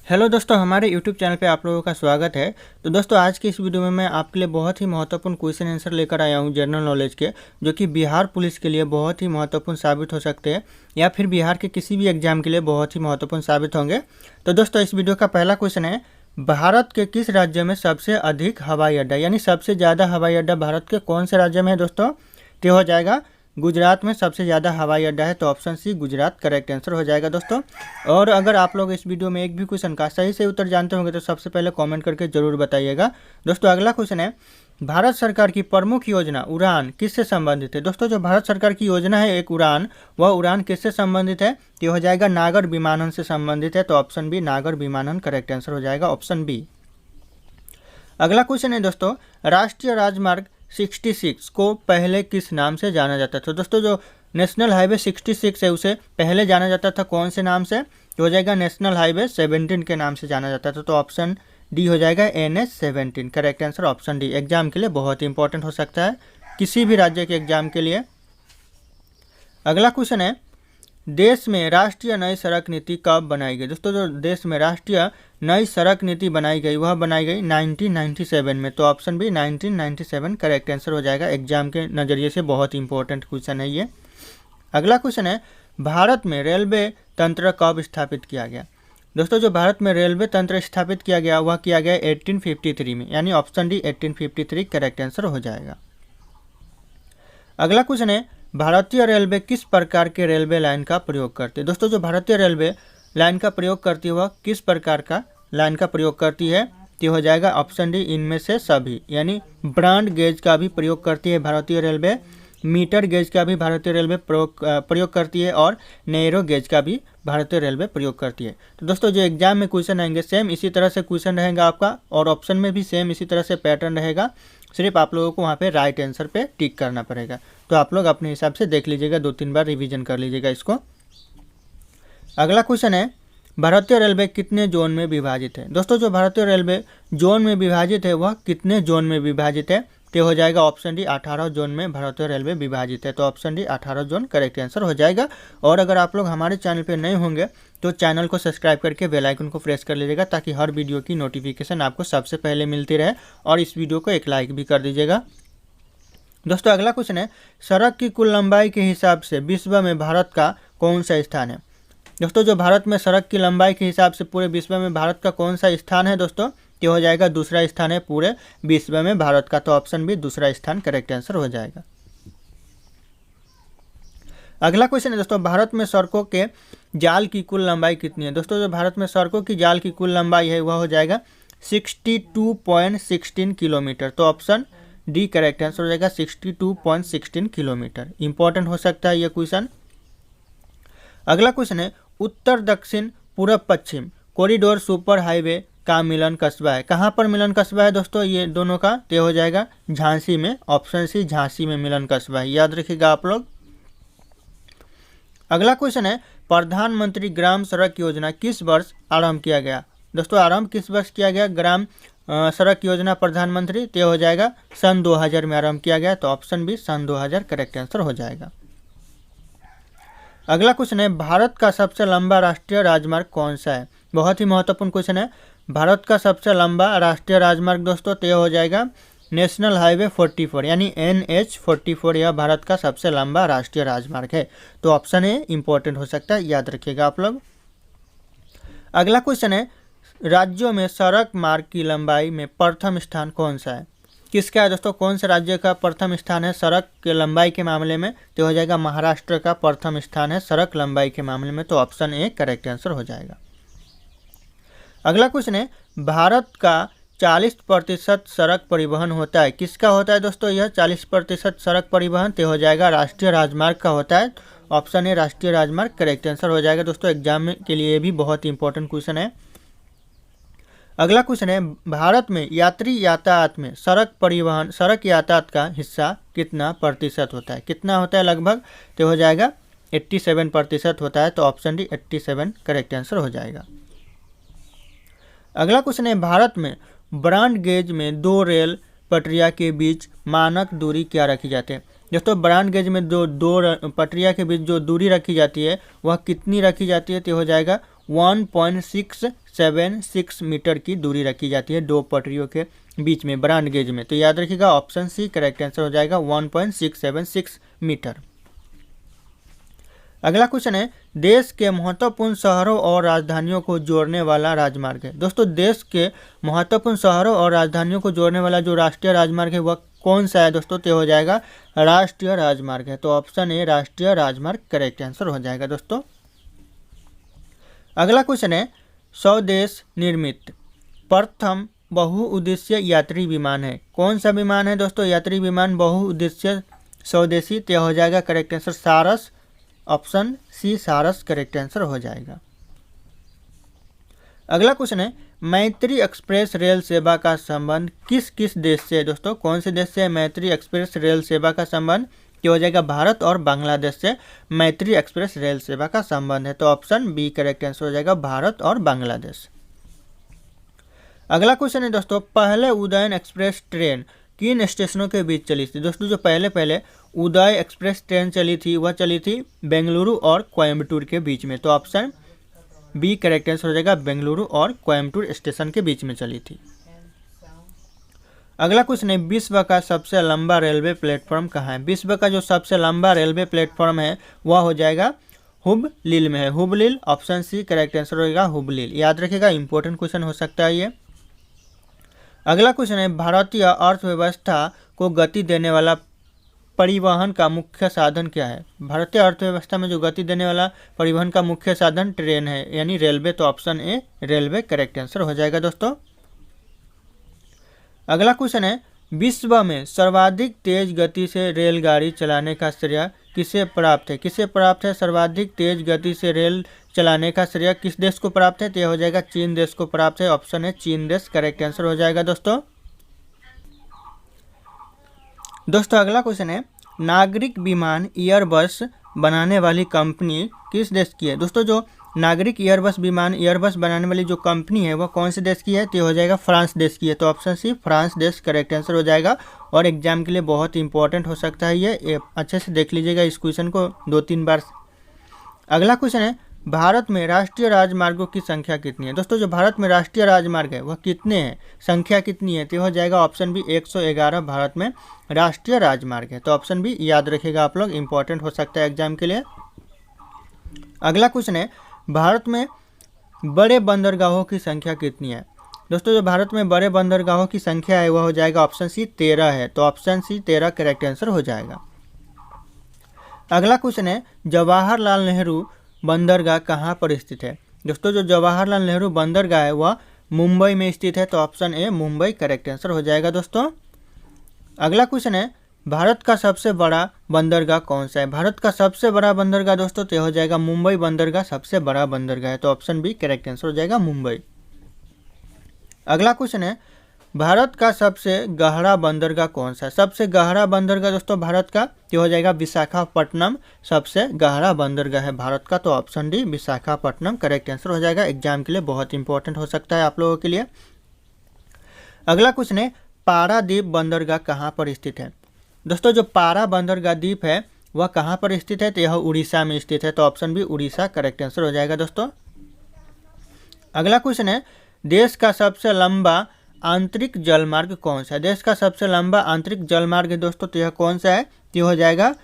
Hello दोस्तों, हमारे YouTube channel पे आप लोगों का स्वागत है। तो दोस्तों, आज की इस वीडियो में मैं आपके लिए बहुत ही महत्वपूर्ण क्वेश्चन आंसर लेकर आया हूँ जनरल नॉलेज के, जो कि बिहार पुलिस के लिए बहुत ही महत्वपूर्ण साबित हो सकते हैं या फिर बिहार के किसी भी एग्जाम के लिए बहुत ही महत्वपूर्ण साबित होंगे। तो दोस्तों, इस वीडियो का पहला क्वेश्चन है, भारत के किस राज्य में सबसे अधिक हवाई अड्डा यानी सबसे ज़्यादा हवाई अड्डा भारत के कौन से राज्य में है दोस्तों? तो हो जाएगा गुजरात में सबसे ज़्यादा हवाई अड्डा है, तो option C Gujarat correct answer हो जाएगा दोस्तों। और अगर आप लोग इस वीडियो में एक भी क्वेश्चन का सही से उत्तर जानते होंगे तो सबसे पहले कमेंट करके जरूर बताइएगा। दोस्तों, अगला क्वेश्चन है, भारत सरकार की प्रमुख योजना उड़ान किससे संबंधित है? दोस्तों, जो भारत सरकार की योजना है एक उड़ान, वह उड़ान किससे संबंधित है? तो हो जाएगा नागर विमानन से संबंधित है, तो ऑप्शन बी नागर विमानन करेक्ट आंसर हो जाएगा, ऑप्शन बी। अगला क्वेश्चन है दोस्तों, राष्ट्रीय राजमार्ग 66 को पहले किस नाम से जाना जाता था? दोस्तों, जो नेशनल हाईवे 66 है उसे पहले जाना जाता था कौन से नाम से? तो हो जाएगा नेशनल हाईवे 17 के नाम से जाना जाता था, तो ऑप्शन डी हो जाएगा NH 17 correct answer, option D. Exam के लिए बहुत इंपॉर्टेंट हो सकता है, किसी भी राज्य के एग्जाम के लिए। अगला क्वेश्चन है, देश में राष्ट्रीय नई सड़क नीति कब बनाई गई? दोस्तों, जो देश में राष्ट्रीय नई सड़क नीति बनाई गई वह बनाई गई 1997 में, तो ऑप्शन बी 1997 करेक्ट आंसर हो जाएगा। एग्जाम के नज़रिए से बहुत इंपॉर्टेंट क्वेश्चन है ये। अगला क्वेश्चन है, भारत में रेलवे तंत्र कब स्थापित किया गया? दोस्तों, जो भारत में रेलवे तंत्र स्थापित किया गया वह किया गया 1853 में, यानी ऑप्शन डी 1853 करेक्ट आंसर हो जाएगा। अगला क्वेश्चन है, भारतीय रेलवे किस प्रकार के रेलवे लाइन का प्रयोग करती है? दोस्तों, जो भारतीय रेलवे लाइन का प्रयोग करती है वह किस प्रकार का लाइन का प्रयोग करती है? तो हो जाएगा ऑप्शन डी इनमें से सभी, यानी ब्रॉड गेज का भी प्रयोग करती है भारतीय रेलवे, मीटर गेज का भी भारतीय रेलवे प्रयोग करती है और नैरो गेज का भी भारतीय रेलवे प्रयोग करती है। तो दोस्तों, जो एग्जाम में क्वेश्चन आएंगे सेम इसी तरह से क्वेश्चन रहेगा आपका, और ऑप्शन में भी सेम इसी तरह से पैटर्न रहेगा, सिर्फ आप लोगों को वहाँ पे राइट आंसर पे टिक करना पड़ेगा। तो आप लोग अपने हिसाब से देख लीजिएगा, 2-3 बार रिवीजन कर लीजिएगा इसको। अगला क्वेश्चन है, भारतीय रेलवे कितने जोन में विभाजित है? दोस्तों, जो भारतीय रेलवे जोन में विभाजित है वह कितने जोन में विभाजित है? तो हो जाएगा ऑप्शन डी 18 जोन में भारतीय रेलवे विभाजित है, तो option D 18 zone correct answer हो जाएगा। और अगर आप लोग हमारे चैनल पे नए होंगे तो चैनल को सब्सक्राइब करके बेल आइकन को प्रेस कर लीजिएगा, ताकि हर वीडियो की नोटिफिकेशन आपको सबसे पहले मिलती रहे, और इस वीडियो को एक लाइक भी कर दीजिएगा। दोस्तों, अगला क्वेश्चन है, सड़क की कुल लंबाई के हिसाब से विश्व में भारत का कौन सा स्थान है? दोस्तों, जो भारत में सड़क की लंबाई के हिसाब से पूरे विश्व में भारत का कौन सा स्थान है दोस्तों? तो हो जाएगा दूसरा स्थान है पूरे विश्व में भारत का, तो ऑप्शन बी दूसरा स्थान करेक्ट आंसर हो जाएगा। अगला क्वेश्चन है दोस्तों, भारत में सड़कों के जाल की कुल लंबाई कितनी है? दोस्तों, जो भारत में सड़कों की जाल की कुल लंबाई है वह हो जाएगा 62.16 किलोमीटर, तो ऑप्शन डी करेक्ट आंसर हो जाएगा 62.16 किलोमीटर। इंपॉर्टेंट हो सकता है यह क्वेश्चन। अगला क्वेश्चन है, उत्तर दक्षिण पूर्व पश्चिम कॉरिडोर सुपर हाईवे का मिलन कस्बा है, कहाँ पर मिलन कस्बा है दोस्तों ये दोनों का? तय हो जाएगा झांसी में, ऑप्शन सी झांसी में मिलन कस्बा है, याद रखिएगा आप लोग। अगला क्वेश्चन है, प्रधानमंत्री ग्राम सड़क योजना किस वर्ष आरंभ किया गया? दोस्तों, आरंभ किस वर्ष किया गया ग्राम सड़क योजना प्रधानमंत्री? तय हो जाएगा सन 2000 में आरंभ किया गया, तो ऑप्शन बी सन 2000 करेक्ट आंसर हो जाएगा। अगला क्वेश्चन है, भारत का सबसे लंबा राष्ट्रीय राजमार्ग कौन सा है? बहुत ही महत्वपूर्ण क्वेश्चन है। भारत का सबसे लंबा राष्ट्रीय राजमार्ग दोस्तों तय हो जाएगा नेशनल हाईवे 44, यानी NH 44, यह भारत का सबसे लंबा राष्ट्रीय राजमार्ग है, तो ऑप्शन ए इंपॉर्टेंट हो सकता है, याद रखिएगा आप लोग। अगला क्वेश्चन है, राज्यों में सड़क मार्ग की लंबाई में प्रथम स्थान कौन सा है? किसका है दोस्तों? कौन से राज्य का प्रथम स्थान है सड़क के लंबाई के मामले में? तो हो जाएगा महाराष्ट्र का प्रथम स्थान है सड़क लंबाई के मामले में, तो ऑप्शन ए करेक्ट आंसर हो जाएगा। अगला क्वेश्चन है, भारत का 40% सड़क परिवहन होता है, किसका होता है दोस्तों यह 40% सड़क परिवहन? तो हो जाएगा राष्ट्रीय राजमार्ग का होता है, ऑप्शन ए राष्ट्रीय राजमार्ग करेक्ट आंसर हो जाएगा। दोस्तों, एग्जाम के लिए भी बहुत इंपॉर्टेंट क्वेश्चन है। अगला क्वेश्चन है, भारत में यात्री यातायात में सड़क यातायात का हिस्सा कितना प्रतिशत होता है? कितना होता है लगभग? तो हो जाएगा 87% होता है, तो ऑप्शन डी 87 करेक्ट आंसर हो जाएगा। अगला क्वेश्चन है, भारत में ब्रॉड गेज में 2 रेल पटरिया के बीच मानक दूरी क्या रखी जाती है? दोस्तों, ब्रॉड गेज में जो 2 पटरिया के बीच जो दूरी रखी जाती है वह कितनी रखी जाती है? तो हो जाएगा 1.6 1.76 मीटर की दूरी रखी जाती है दो पटरियों के बीच में ब्रॉड गेज में। तो याद रखिएगा ऑप्शन सी करेक्ट आंसर हो जाएगा 1.676 मीटर। अगला क्वेश्चन है देश के महत्वपूर्ण शहरों और राजधानियों को जोड़ने वाला राजमार्ग है। दोस्तों देश के महत्वपूर्ण शहरों और राजधानियों को जोड़ने वाला जो राष्ट्रीय राजमार्ग है वह कौन सा है दोस्तों? तो हो जाएगा राष्ट्रीय राजमार्ग है। तो ऑप्शन ए राष्ट्रीय राजमार्ग करेक्ट आंसर हो जाएगा दोस्तों। अगला क्वेश्चन है स्वदेश निर्मित प्रथम बहुउद्देशीय यात्री विमान है। कौन सा विमान है दोस्तों? यात्री विमान बहुउद्देशीय स्वदेशी। तो हो जाएगा करेक्ट आंसर सारस। ऑप्शन सी सारस करेक्ट आंसर हो जाएगा। अगला क्वेश्चन है मैत्री एक्सप्रेस रेल सेवा का संबंध किस किस देश से है दोस्तों? कौन से देश से मैत्री एक्सप्रेस रेल सेवा का संबंध? ये हो जाएगा भारत और बांग्लादेश से मैत्री एक्सप्रेस रेल सेवा का संबंध है। तो ऑप्शन बी करेक्ट आंसर हो जाएगा भारत और बांग्लादेश। अगला क्वेश्चन है दोस्तों पहले उदयन एक्सप्रेस ट्रेन किन स्टेशनों के बीच चली थी? दोस्तों जो पहले उदय एक्सप्रेस ट्रेन चली थी वह चली थी बेंगलुरु और कोयम्बटूर के बीच में। तो ऑप्शन बी करेक्ट आंसर हो जाएगा बेंगलुरु और कोयम्बटूर स्टेशन के बीच में चली थी। अगला क्वेश्चन है विश्व का सबसे लंबा रेलवे प्लेटफॉर्म कहाँ है? विश्व का जो सबसे लंबा रेलवे प्लेटफॉर्म है वह हो जाएगा हुबलील में है। हुबलील ऑप्शन सी करेक्ट आंसर होगा हुबलील। याद रखिएगा इंपॉर्टेंट क्वेश्चन हो सकता है ये। अगला क्वेश्चन है भारतीय अर्थव्यवस्था को गति देने वाला परिवहन का मुख्य साधन क्या है? भारतीय अर्थव्यवस्था में जो गति देने वाला परिवहन का मुख्य साधन ट्रेन है यानी रेलवे। तो option A railway correct answer हो जाएगा दोस्तों। अगला क्वेश्चन है विश्व में सर्वाधिक तेज गति से रेलगाड़ी चलाने का श्रेय किसे प्राप्त है? किसे प्राप्त है सर्वाधिक तेज गति से रेल चलाने का श्रेय किस देश को प्राप्त है? तो यह हो जाएगा चीन देश को प्राप्त है। ऑप्शन है चीन देश करेक्ट आंसर हो जाएगा दोस्तों। अगला क्वेश्चन है नागरिक विमान एयरबस बनाने वाली कंपनी किस देश की है? दोस्तों जो नागरिक विमान एयरबस बनाने वाली जो कंपनी है वह कौन से देश की है? तो हो जाएगा फ्रांस देश की है। तो ऑप्शन सी फ्रांस देश करेक्ट आंसर हो जाएगा। और एग्जाम के लिए बहुत इंपॉर्टेंट हो सकता है ये अच्छे से देख लीजिएगा इस क्वेश्चन को 2-3 बार। अगला क्वेश्चन है भारत में राष्ट्रीय राजमार्गों की संख्या कितनी है? दोस्तों जो भारत में राष्ट्रीय राजमार्ग है वह कितने हैं, संख्या कितनी है? तो हो जाएगा ऑप्शन बी 111 भारत में राष्ट्रीय राजमार्ग है। तो ऑप्शन बी याद रखिएगा आप लोग, इंपॉर्टेंट हो सकता है एग्जाम के लिए। अगला क्वेश्चन है भारत में बड़े बंदरगाहों की संख्या कितनी है? दोस्तों जो भारत में बड़े बंदरगाहों की संख्या है वह हो जाएगा ऑप्शन सी 13 है। तो ऑप्शन सी 13 करेक्ट आंसर हो जाएगा। अगला क्वेश्चन है जवाहरलाल नेहरू बंदरगाह कहाँ पर स्थित है? दोस्तों जो जवाहरलाल नेहरू बंदरगाह है वह मुंबई में स्थित है। तो option A Mumbai correct answer हो जाएगा दोस्तों। अगला क्वेश्चन है भारत का सबसे बड़ा बंदरगाह कौन सा है? भारत का सबसे बड़ा बंदरगाह दोस्तों तो हो जाएगा मुंबई बंदरगाह सबसे बड़ा बंदरगाह है। तो ऑप्शन बी करेक्ट आंसर हो जाएगा मुंबई। अगला क्वेश्चन है भारत का सबसे गहरा बंदरगाह कौन सा है? सबसे गहरा बंदरगाह दोस्तों भारत का तो हो जाएगा विशाखापट्टनम सबसे गहरा बंदरगाह है भारत का। तो option D Visakhapatnam correct answer हो जाएगा। एग्जाम के लिए बहुत इंपॉर्टेंट हो सकता है आप लोगों के लिए। अगला क्वेश्चन है पारादीप बंदरगाह कहाँ पर स्थित है? दोस्तों जो पारा बंदरगाह द्वीप है वह कहाँ पर स्थित है? तो यह उड़ीसा में स्थित है। तो option B Orissa correct answer हो जाएगा दोस्तों। अगला क्वेश्चन है देश का सबसे लंबा आंतरिक जलमार्ग कौन सा है? देश का सबसे लंबा आंतरिक जलमार्ग है दोस्तों तो यह कौन सा है? तो हो जाएगा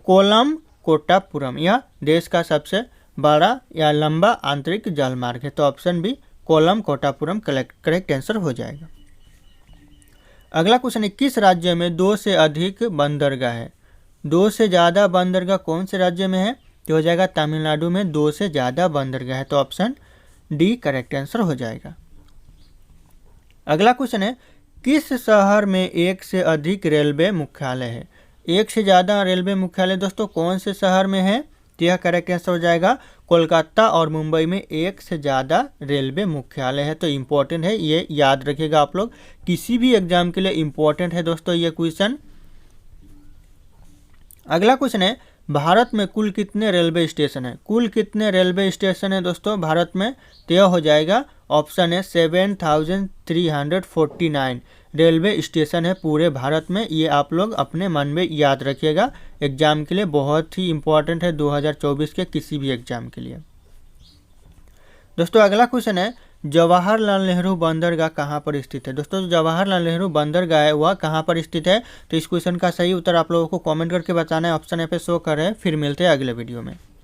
कोलम कोट्टापुरम। यह देश का सबसे बड़ा या लंबा आंतरिक जलमार्ग है। तो option B Kollam Kottapuram correct answer हो जाएगा। अगला क्वेश्चन है किस राज्य में 2 से अधिक बंदरगाह है? 2 से ज़्यादा बंदरगाह कौन से राज्य में है? तो हो जाएगा तमिलनाडु में 2 से ज़्यादा बंदरगाह है। तो ऑप्शन डी करेक्ट आंसर हो जाएगा। अगला क्वेश्चन है किस शहर में 1 से अधिक रेलवे मुख्यालय है? 1 से ज़्यादा रेलवे मुख्यालय दोस्तों कौन से शहर में है? तो यह करेक्ट आंसर हो जाएगा कोलकाता और मुंबई में 1 से ज़्यादा रेलवे मुख्यालय है। तो इम्पोर्टेंट है ये याद रखिएगा आप लोग, किसी भी एग्जाम के लिए इम्पोर्टेंट है दोस्तों ये क्वेश्चन। अगला क्वेश्चन है भारत में कुल कितने रेलवे स्टेशन है? कुल कितने रेलवे स्टेशन है दोस्तों भारत में? तो यह हो जाएगा ऑप्शन है 7349 रेलवे स्टेशन है पूरे भारत में। ये आप लोग अपने मन में याद रखिएगा, एग्जाम के लिए बहुत ही इम्पोर्टेंट है 2024 के किसी भी एग्जाम के लिए। दोस्तों अगला क्वेश्चन है जवाहरलाल नेहरू बंदरगाह कहाँ पर स्थित है। दोस्तों जवाहरलाल नेहरू बंदरगाह है वह कहाँ पर स्थित है, तो इस क्वेश्चन का सही उत्तर आप लोगों को कमेंट करके बताना है। ऑप्शन यहाँ पे शो कर रहे हैं। फिर मिलते हैं अगले वीडियो में।